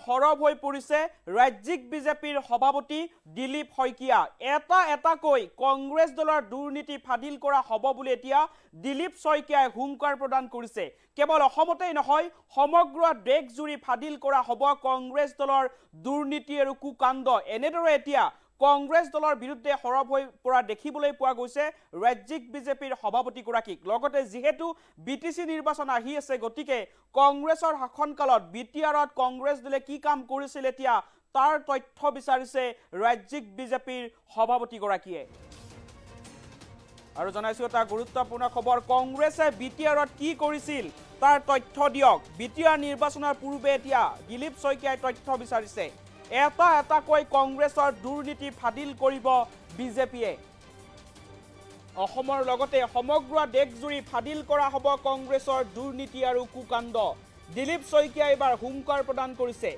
সৰব হৈ পৰিছে ৰাজ্যিক বিজেপিৰ সভাপতি দিলীপ শইকীয়া। এটাকৈ কংগ্ৰেছ দলৰ দুৰ্নীতি ফাদিল কৰা হ'ব বুলি এতিয়া দিলীপ শইকীয়াই হুংকাৰ প্ৰদান কৰিছে। কেৱল অসমতেই নহয়, সমগ্ৰ দেশজুৰি ফাদিল কৰা হ'ব কংগ্ৰেছ দলৰ দুৰ্নীতি আৰু কুকাণ্ড। এনেদৰে এতিয়া কংগ্ৰেছ দলৰ বিৰুদ্ধে সৰব হৈ পৰা দেখিবলৈ পোৱা গৈছে ৰাজ্যিক বিজেপিৰ সভাপতিগৰাকীক। লগতে যিহেতু বিটিচি নিৰ্বাচন আহি আছে, গতিকে কংগ্ৰেছৰ শাসনকালত বিটিআৰত কংগ্ৰেছ দলে কি কাম কৰিছিল এতিয়া তাৰ তথ্য বিচাৰিছে ৰাজ্যিক বিজেপিৰ সভাপতিগৰাকীয়ে। আৰু জনাইছো এটা গুৰুত্বপূৰ্ণ খবৰ, কংগ্ৰেছে বিটিআৰত কি কৰিছিল তাৰ তথ্য দিয়ক। বিটিআৰ নিৰ্বাচনৰ পূৰ্বে এতিয়া দিলীপ শইকীয়াই তথ্য বিচাৰিছে। এটাকৈ কংগ্ৰেছৰ দুৰ্নীতি ফাদিল কৰিব বিজেপিয়ে। অসমৰ লগতে সমগ্ৰ দেশজুৰি ফাদিল কৰা হ'ব কংগ্ৰেছৰ দুৰ্নীতি আৰু কুকাণ্ড। দিলীপ শইকীয়াই এইবাৰ হুংকাৰ প্ৰদান কৰিছে।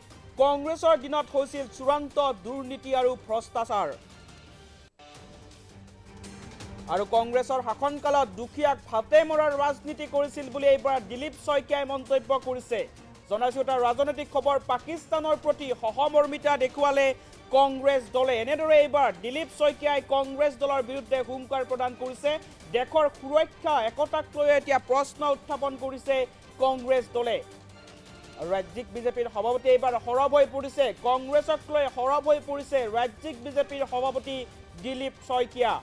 কংগ্ৰেছৰ দিনত হৈছিল চূড়ান্ত দুৰ্নীতি আৰু ভ্ৰষ্টাচাৰ। আৰু কংগ্ৰেছৰ শাসনকালত দুখীয়াক ভাতে মৰাৰ ৰাজনীতি কৰিছিল বুলি এইবাৰ দিলীপ শইকীয়াই মন্তব্য কৰিছে। জনাইছো এটা ৰাজনৈতিক খবৰ, পাকিস্তানৰ প্ৰতি সহমৰ্মিতা দেখুৱালে কংগ্ৰেছ দলে। এনেদৰে এইবাৰ দিলীপ শইকীয়াই কংগ্ৰেছ দলৰ বিৰুদ্ধে হুংকাৰ প্ৰদান কৰিছে। দেশৰ সুৰক্ষা একতাক লৈ এতিয়া প্ৰশ্ন উত্থাপন কৰিছে কংগ্ৰেছ দলে। ৰাজ্যিক বিজেপিৰ সভাপতি এইবাৰ সৰব হৈ পৰিছে, কংগ্ৰেছক লৈ সৰব হৈ পৰিছে ৰাজ্যিক বিজেপিৰ সভাপতি দিলীপ শইকীয়া।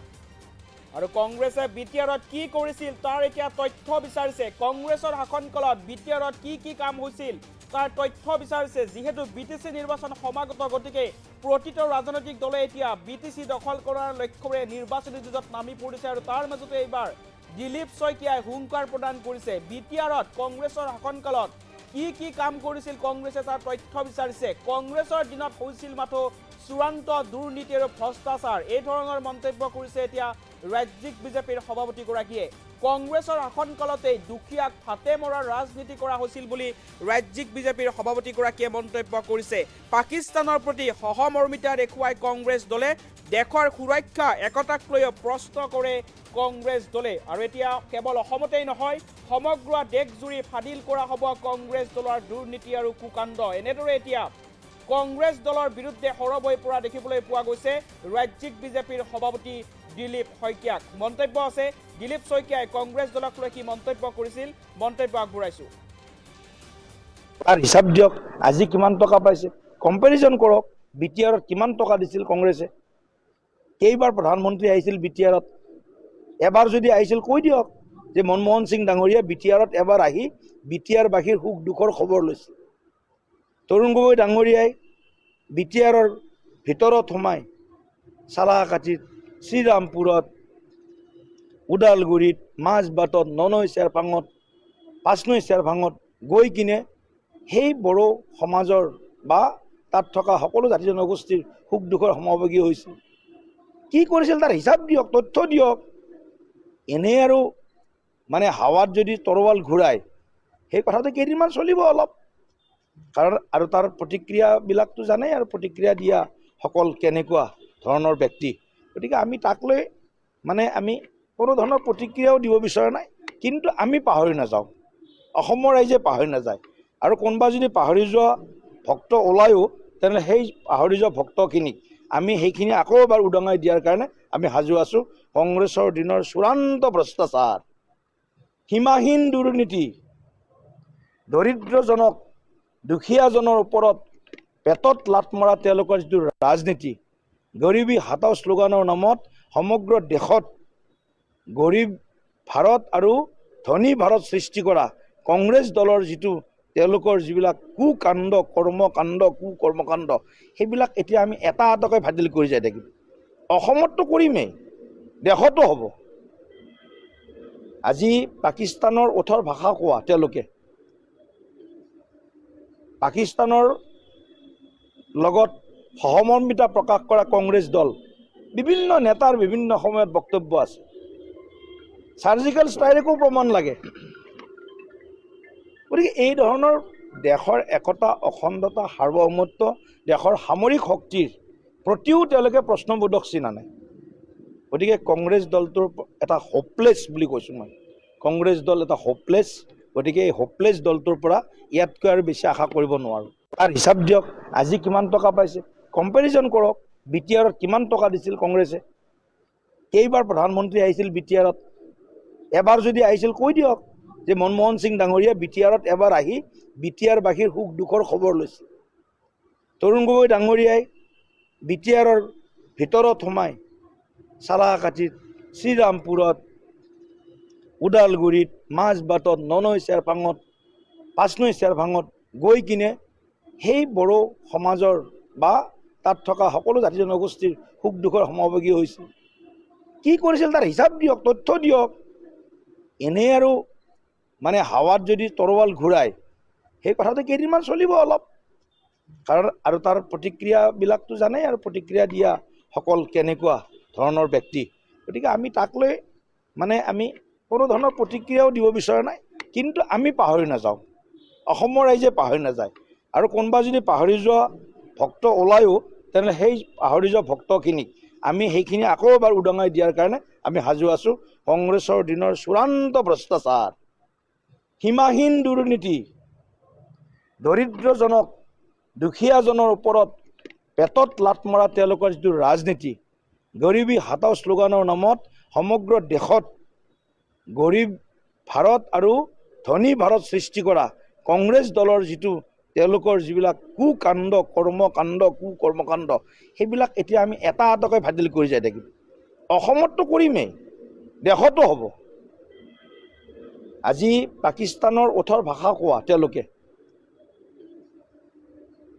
আৰু কংগ্ৰেছে বিটিআৰত কি কৰিছিল তাৰ এতিয়া তথ্য বিচাৰিছে। কংগ্ৰেছৰ শাসনকালত বিটিআৰত কি কাম হৈছিল তাৰ তথ্য বিচাৰিছে। যিহেতু বিটিচি নিৰ্বাচন সমাগত, গতিকে প্ৰতিটো ৰাজনৈতিক দলে এতিয়া বিটিচি দখল কৰাৰ লক্ষ্যৰে নিৰ্বাচনী যুঁজত নামি পৰিছে। আৰু তাৰ মাজতে এইবাৰ দিলীপ শইকীয়াই হুংকাৰ প্ৰদান কৰিছে। বিটিআৰত কংগ্ৰেছৰ শাসনকালত কি কাম কৰিছিল কংগ্ৰেছে তাৰ তথ্য বিচাৰিছে। কংগ্ৰেছৰ দিনত হৈছিল মাথো চূড়ান্ত দুৰ্নীতি আৰু ভ্ৰষ্টাচাৰ। এই ধৰণৰ মন্তব্য কৰিছে এতিয়া ৰাজ্যিক বিজেপিৰ সভাপতিগৰাকীয়ে। কংগ্ৰেছৰ শাসনকালতেই দুখীয়াক ভাতে মৰাৰ ৰাজনীতি কৰা হৈছিল বুলি ৰাজ্যিক বিজেপিৰ সভাপতিগৰাকীয়ে মন্তব্য কৰিছে। পাকিস্তানৰ প্ৰতি সহমৰ্মিতা দেখুৱাই কংগ্ৰেছ দলে দেশৰ সুৰক্ষা একতাক লৈ প্ৰশ্ন কৰে কংগ্ৰেছ দলে। আৰু এতিয়া কেৱল অসমতেই নহয়, সমগ্ৰ দেশজুৰি ফাদিল কৰা হ'ব কংগ্ৰেছ দলৰ দুৰ্নীতি আৰু কুকাণ্ড। এনেদৰে এতিয়া কংগ্ৰেছ দলৰ বিৰুদ্ধে সৰব হৈ পৰা দেখিবলৈ পোৱা গৈছে ৰাজ্যিক বিজেপিৰ সভাপতি দিলীপ শইকীয়াক। মন্তব্য আছে দিলীপ শইকীয়াই কংগ্ৰেছ দলক লৈ কি মন্তব্য কৰিছিল, মন্তব্য আগবঢ়াইছো। তাৰ হিচাপ দিয়ক, আজি কিমান টকা পাইছে, কম্পেৰিজন কৰক। বিটিআৰত কিমান টকা দিছিল কংগ্ৰেছে, কেইবাৰ প্ৰধানমন্ত্ৰী আহিছিল বিটিআৰত, এবাৰ যদি আহিছিল কৈ দিয়ক যে মনমোহন সিং ডাঙৰীয়া বিটিআৰত এবাৰ আহি বিটিআৰবাসীৰ সুখ দুখৰ খবৰ লৈছিল। তৰুণ গগৈ ডাঙৰীয়াই বিটিআৰৰ ভিতৰত সোমাই চালাকাটিত, শ্ৰীৰামপুৰত, ওদালগুৰিত, মাজবাটত, ননৈ চেৰপাঙত, পাঁচনৈ চেৰভাঙত গৈ কিনে সেই বড়ো সমাজৰ বা তাত থকা সকলো জাতি জনগোষ্ঠীৰ সুখ দুখৰ সমভাগী হৈছিল। কি কৰিছিল তাৰ হিচাপ দিয়ক, তথ্য দিয়ক। এনেই আৰু মানে হাৱাত যদি তৰোৱাল ঘূৰাই, সেই কথাটো কেইদিনমান চলিব অলপ। কাৰণ আৰু তাৰ প্ৰতিক্ৰিয়াবিলাকতো জানেই, আৰু প্ৰতিক্ৰিয়া দিয়া সকল কেনেকুৱা ধৰণৰ ব্যক্তি। গতিকে আমি তাক লৈ আমি কোনো ধৰণৰ প্ৰতিক্ৰিয়াও দিব বিচৰা নাই। কিন্তু আমি পাহৰি নাযাওঁ, অসমৰ ৰাইজে পাহৰি নাযায়। আৰু কোনোবা যদি পাহৰি যোৱা ভক্ত ওলায়ো, তেনেহ'লে সেই পাহৰি যোৱা ভক্তখিনিক আমি সেইখিনি আকৌ এবাৰ উদঙাই দিয়াৰ কাৰণে আমি সাজু আছোঁ। কংগ্ৰেছৰ দিনৰ চূড়ান্ত ভ্ৰষ্টাচাৰ, সীমাহীন দুৰ্নীতি, দৰিদ্ৰজনক দুখীয়াজনৰ ওপৰত পেটত লাট মৰা তেওঁলোকৰ যিটো ৰাজনীতি, গৰীবী হাটাও শ্লোগানৰ নামত সমগ্ৰ দেশত গৰীব ভাৰত আৰু ধনী ভাৰত সৃষ্টি কৰা কংগ্ৰেছ দলৰ যিটো তেওঁলোকৰ যিবিলাক কুকাণ্ড কুকৰ্মকাণ্ড, সেইবিলাক এতিয়া আমি এটাকৈ ফাদিল কৰি যাই থাকিম। অসমততো কৰিমেই, দেশতো হ'ব। আজি পাকিস্তানৰ ওঠৰ ভাষা কোৱা তেওঁলোকে, পাকিস্তানৰ লগত সহমৰ্মিতা প্ৰকাশ কৰা কংগ্ৰেছ দল, বিভিন্ন নেতাৰ বিভিন্ন সময়ত বক্তব্য আছে। চাৰ্জিকেল ষ্ট্ৰাইকো প্ৰমাণ লাগে। গতিকে এই ধৰণৰ দেশৰ একতা, অখণ্ডতা, সাৰ্বভৌমত্ব, দেশৰ সামৰিক শক্তিৰ প্ৰতিও তেওঁলোকে প্ৰশ্নবোধক চিন আনে। গতিকে কংগ্ৰেছ দলটোৰ এটা হোপলেছ বুলি কৈছোঁ মই, কংগ্ৰেছ দল এটা হোপলেছ। গতিকে এই হোপলেছ দলটোৰ পৰা ইয়াতকৈ আৰু বেছি আশা কৰিব নোৱাৰোঁ। তাৰ হিচাপ দিয়ক, আজি কিমান টকা পাইছে, কম্পেৰিজন কৰক। BTRত কিমান টকা দিছিল কংগ্ৰেছে, কেইবাৰ প্ৰধানমন্ত্ৰী আহিছিল BTRত, এবাৰ যদি আহিছিল কৈ দিয়ক যে মনমোহন সিং ডাঙৰীয়া BTRত এবাৰ আহি BTRবাসীৰ সুখ দুখৰ খবৰ লৈছিল। তৰুণ গগৈ ডাঙৰীয়াই BTRৰ ভিতৰত সোমাই চালাকাঠিত, শ্ৰীৰামপুৰত, ওদালগুৰিত, মাজবাটত, ননৈ চেৰপাঙত, পাঁচনৈ চেৰভাঙত গৈ কিনে সেই বড়ো সমাজৰ বা তাত থকা সকলো জাতি জনগোষ্ঠীৰ সুখ দুখৰ সমভাগী হৈছিল। কি কৰিছিল তাৰ হিচাপ দিয়ক, তথ্য দিয়ক। এনেই আৰু মানে হাৱাত যদি তৰোৱাল ঘূৰাই, সেই কথাটো কেইদিনমান চলিব অলপ, কাৰণ আৰু তাৰ প্ৰতিক্ৰিয়াবিলাকতো জানেই, আৰু প্ৰতিক্ৰিয়া দিয়া সকল কেনেকুৱা ধৰণৰ ব্যক্তি। গতিকে আমি তাক লৈ মানে আমি কোনো ধৰণৰ প্ৰতিক্ৰিয়াও দিব বিচৰা নাই, কিন্তু আমি পাহৰি নাযাওঁ, অসমৰ ৰাইজে পাহৰি নাযায়। আৰু কোনোবা যদি পাহৰি যোৱা ভক্ত ওলায়ো, তেনেহ'লে সেই পাহৰি যোৱা ভক্তখিনিক আমি সেইখিনি আকৌ এবাৰ উদঙাই দিয়াৰ কাৰণে আমি সাজু আছোঁ। কংগ্ৰেছৰ দিনৰ চূড়ান্ত ভ্ৰষ্টাচাৰ, সীমাহীন দুৰ্নীতি, দৰিদ্ৰজনক দুখীয়াজনৰ ওপৰত পেটত লাট মৰা তেওঁলোকৰ যিটো ৰাজনীতি, গৰীবী হাটাও শ্লোগানৰ নামত সমগ্ৰ দেশত গৰীব ভাৰত আৰু ধনী ভাৰত সৃষ্টি কৰা কংগ্ৰেছ দলৰ যিটো তেওঁলোকৰ যিবিলাক কুকাণ্ড, কৰ্মকাণ্ড, কুকৰ্মকাণ্ড, সেইবিলাক এতিয়া আমি এটা এটাকৈ ফাদিল কৰি যাই থাকিম। অসমততো কৰিমেই, দেশতো হ'ব। আজি পাকিস্তানৰ ওঠৰ ভাষা কোৱা তেওঁলোকে,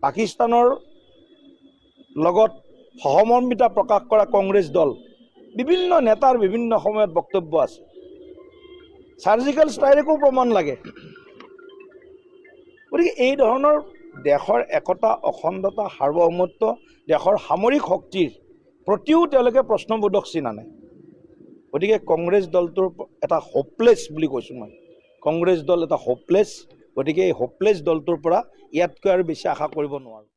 পাকিস্তানৰ লগত সহমৰ্মিতা প্ৰকাশ কৰা কংগ্ৰেছ দল, বিভিন্ন নেতাৰ বিভিন্ন সময়ত বক্তব্য আছে। চাৰ্জিকেল ষ্ট্ৰাইকো প্ৰমাণ লাগে। গতিকে এই ধৰণৰ দেশৰ একতা, অখণ্ডতা, সাৰ্বভৌমত্ব, দেশৰ সামৰিক শক্তিৰ প্ৰতিও তেওঁলোকে প্ৰশ্নবোধক চিন আনে। গতিকে কংগ্ৰেছ দলটোৰ এটা হোপলেছ বুলি কৈছোঁ মই, কংগ্ৰেছ দল এটা হোপলেছ। গতিকে এই হোপলেছ দলটোৰ পৰা ইয়াতকৈ আৰু বেছি আশা কৰিব নোৱাৰোঁ।